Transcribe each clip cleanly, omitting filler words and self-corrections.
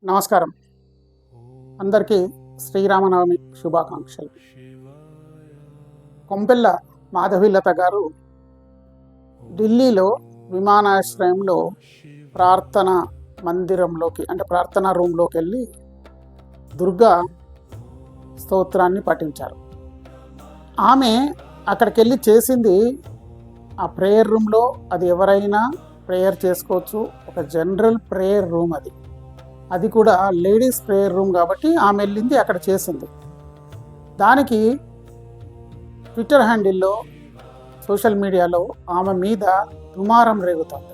నమస్కారం. అందరికీ శ్రీరామనవమి శుభాకాంక్షలు. కొంపెల్ల మాధవీలత గారు ఢిల్లీలో విమానాశ్రయంలో ప్రార్థన మందిరంలోకి అంటే ప్రార్థనా రూమ్లోకి వెళ్ళి దుర్గా స్తోత్రాన్ని పఠించారు. ఆమె అక్కడికి వెళ్ళి చేసింది ఆ ప్రేయర్ రూమ్లో అది ఎవరైనా ప్రేయర్ చేసుకోవచ్చు. ఒక జనరల్ ప్రేయర్ రూమ్ అది కూడా లేడీస్ ప్రేయర్ రూమ్ కాబట్టి ఆమె వెళ్ళింది అక్కడ చేసింది. దానికి ట్విట్టర్ హ్యాండిల్లో సోషల్ మీడియాలో ఆమె మీద దుమారం రేగుతుంది.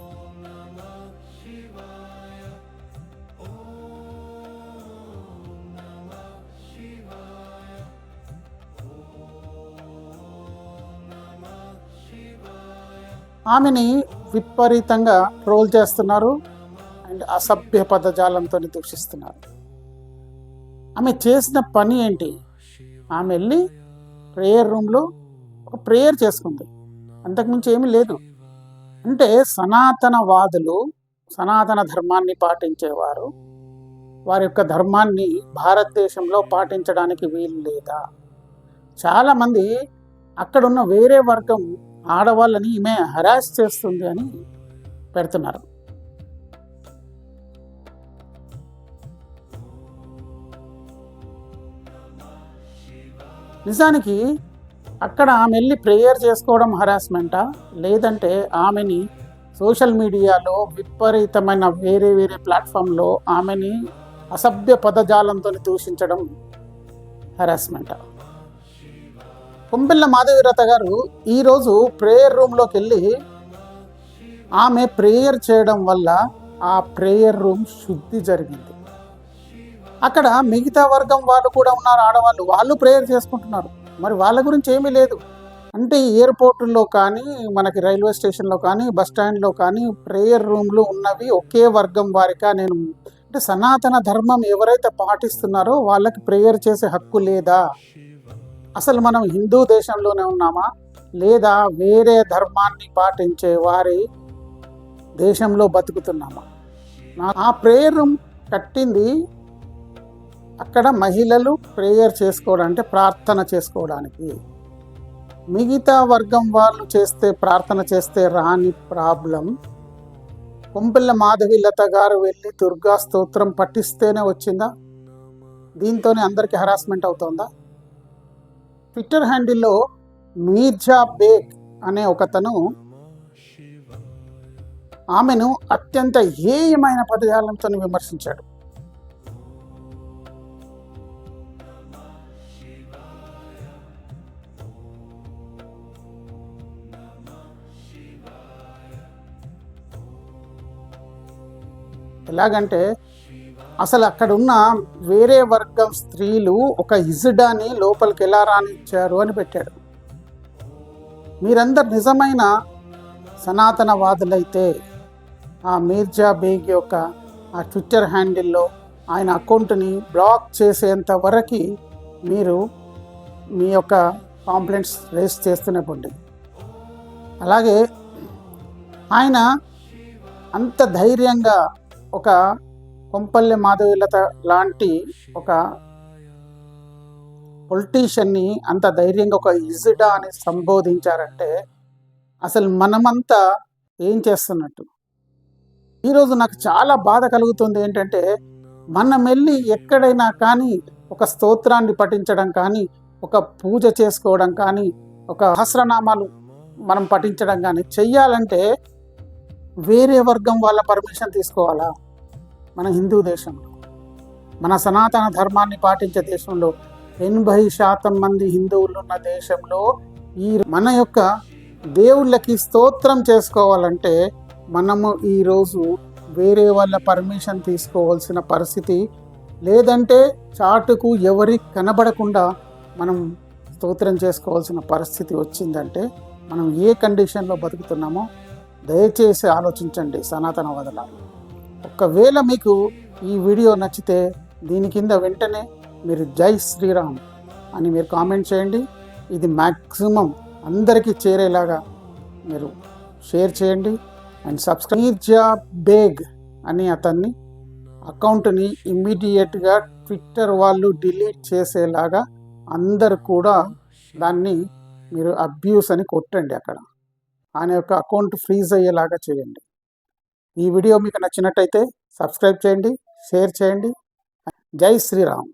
ఆమెని విపరీతంగా ట్రోల్ చేస్తున్నారు అండ్ అసభ్య పదజాలంతో దూషిస్తున్నారు. ఆమె చేసిన పని ఏంటి? ఆమె వెళ్ళి ప్రేయర్ రూమ్లో ఒక ప్రేయర్ చేసుకుంది, అంతకుమించి ఏమీ లేదు. అంటే సనాతనవాదులు, సనాతన ధర్మాన్ని పాటించేవారు వారి యొక్క ధర్మాన్ని భారతదేశంలో పాటించడానికి వీలు లేదా? చాలామంది అక్కడున్న వేరే వర్గం ఆడవాళ్ళని ఈమె హరాస్ చేస్తుంది అని పెడుతున్నారు. నిజానికి అక్కడ ఆమె వెళ్ళి ప్రేయర్ చేసుకోవడం హరాస్మెంటా, లేదంటే ఆమెని సోషల్ మీడియాలో విపరీతమైన వేరే ప్లాట్ఫామ్లో ఆమెని అసభ్య పదజాలంతో దూషించడం హరాస్మెంటా? కొంపెల్ల మాధవీలత గారు ఈరోజు ప్రేయర్ రూమ్లోకి వెళ్ళి ఆమె ప్రేయర్ చేయడం వల్ల ఆ ప్రేయర్ రూమ్ శుద్ధి జరిగింది. అక్కడ మిగతా వర్గం వాళ్ళు కూడా ఉన్నారు, ఆడవాళ్ళు, వాళ్ళు ప్రేయర్ చేసుకుంటున్నారు. మరి వాళ్ళ గురించి ఏమీ లేదు. అంటే ఎయిర్పోర్టుల్లో కానీ, మనకి రైల్వే స్టేషన్లో కానీ, బస్ స్టాండ్లో కానీ ప్రేయర్ రూమ్లు ఉన్నవి ఒకే వర్గం వారికా? నేను అంటే సనాతన ధర్మం ఎవరైతే పాటిస్తున్నారో వాళ్ళకి ప్రేయర్ చేసే హక్కు లేదా? అసలు మనం హిందూ దేశంలోనే ఉన్నామా, లేదా వేరే ధర్మాన్ని పాటించే వారి దేశంలో బతుకుతున్నామా? ఆ ప్రేయర్ రూమ్ కట్టింది అక్కడ మహిళలు ప్రేయర్ చేసుకోవడం అంటే ప్రార్థన చేసుకోవడానికి. మిగతా వర్గం వాళ్ళు ప్రార్థన చేస్తే రాని ప్రాబ్లం కొంపెల్ల మాధవీలత గారు వెళ్ళి దుర్గా స్తోత్రం పఠిస్తేనే వచ్చిందా? దీంతోనే అందరికీ హరాస్మెంట్ అవుతుందా? ట్విట్టర్ హ్యాండిల్లో మీర్జా బేగ్ అనే ఒకతను ఆమెను అత్యంత హేయమైన పదజాలంతో విమర్శించాడు. ఎలాగంటే అసలు అక్కడున్న వేరే వర్గం స్త్రీలు ఒక ఇజడాని లోపలికి ఎలా రానిచ్చారు అని పెట్టాడు. మీరందరు నిజమైన సనాతనవాదులైతే ఆ మీర్జా బేగ్ యొక్క ఆ ట్విట్టర్ హ్యాండిల్లో ఆయన అకౌంట్ని బ్లాక్ చేసేంత వరకు మీరు మీ యొక్క కాంప్లైంట్స్ రేస్ చేస్తూనే పోండి. అలాగే ఆయన అంత ధైర్యంగా ఒక కొంపెల్ల మాధవీలత లాంటి ఒక పొలిటీషియన్ని అంత ధైర్యంగా ఒక ఇజడా అని సంబోధించారంటే అసలు మనమంతా ఏం చేస్తున్నట్టు? ఈరోజు నాకు చాలా బాధ కలుగుతుంది. ఏంటంటే మనం వెళ్ళి ఎక్కడైనా కానీ ఒక స్తోత్రాన్ని పఠించడం కానీ, ఒక పూజ చేసుకోవడం కానీ, ఒక సహస్రనామాలు మనం పఠించడం కానీ చెయ్యాలంటే వేరే వర్గం వాళ్ళ పర్మిషన్ తీసుకోవాలా? మన హిందూ దేశంలో, మన సనాతన ధర్మాన్ని పాటించే దేశంలో 80% మంది హిందువులు ఉన్న దేశంలో మన యొక్క దేవుళ్ళకి స్తోత్రం చేసుకోవాలంటే మనము ఈరోజు వేరే వాళ్ళ పర్మిషన్ తీసుకోవాల్సిన పరిస్థితి, లేదంటే చాటుకు ఎవరికి కనబడకుండా మనం స్తోత్రం చేసుకోవాల్సిన పరిస్థితి వచ్చిందంటే మనం ఏ కండిషన్లో బతుకుతున్నామో దయచేసి ఆలోచించండి సనాతనవాదులు. ఒకవేళ మీకు ఈ వీడియో నచ్చితే దీని కింద వెంటనే మీరు జై శ్రీరామ్ అని మీరు కామెంట్ చేయండి. ఇది మ్యాక్సిమం అందరికీ చేరేలాగా మీరు షేర్ చేయండి అండ్ సబ్స్క్రైబ్. మీర్జా బేగ్ అని అతన్ని అకౌంట్ని ఇమ్మీడియట్గా ట్విట్టర్ వాళ్ళు డిలీట్ చేసేలాగా అందరు కూడా దాన్ని మీరు అబ్యూస్ అని కొట్టండి. అక్కడ ఆయన యొక్క అకౌంట్ ఫ్రీజ్ అయ్యేలాగా చేయండి. ఈ వీడియో మీకు నచ్చినట్టయితే సబ్స్క్రైబ్ చేయండి, షేర్ చేయండి. జై శ్రీరామ్.